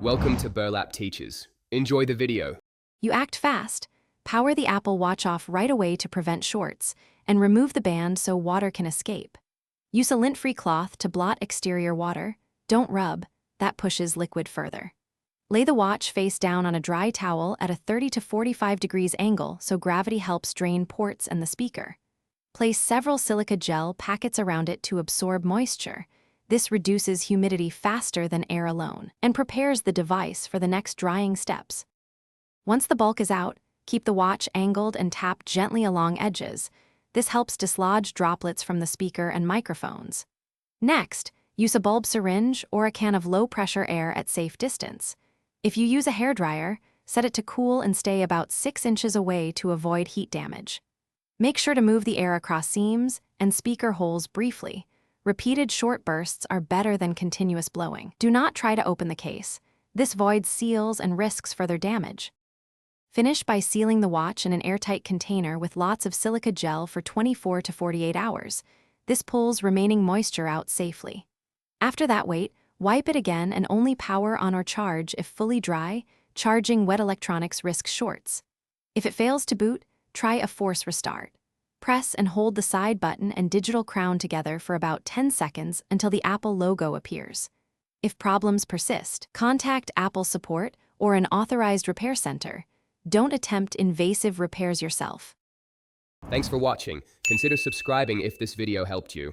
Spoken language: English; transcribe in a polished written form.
Welcome to Burlap Teachers. Enjoy the video. You act fast. Power the Apple Watch off right away to prevent shorts, and remove the band so water can escape. Use a lint-free cloth to blot exterior water. Don't rub, that pushes liquid further. Lay the watch face down on a dry towel at a 30 to 45 degrees angle so gravity helps drain ports and the speaker. Place several silica gel packets around it to absorb moisture. This reduces humidity faster than air alone and prepares the device for the next drying steps. Once the bulk is out, keep the watch angled and tap gently along edges. This helps dislodge droplets from the speaker and microphones. Next, use a bulb syringe or a can of low-pressure air at safe distance. If you use a hairdryer, set it to cool and stay about 6 inches away to avoid heat damage. Make sure to move the air across seams and speaker holes briefly. Repeated short bursts are better than continuous blowing. Do not try to open the case. This voids seals and risks further damage. Finish by sealing the watch in an airtight container with lots of silica gel for 24 to 48 hours. This pulls remaining moisture out safely. After that wait, wipe it again and only power on or charge if fully dry. Charging wet electronics risks shorts. If it fails to boot, try a force restart. Press and hold the side button and digital crown together for about 10 seconds until the Apple logo appears. If problems persist, contact Apple support or an authorized repair center. Don't attempt invasive repairs yourself. Thanks for watching. Consider subscribing if this video helped you.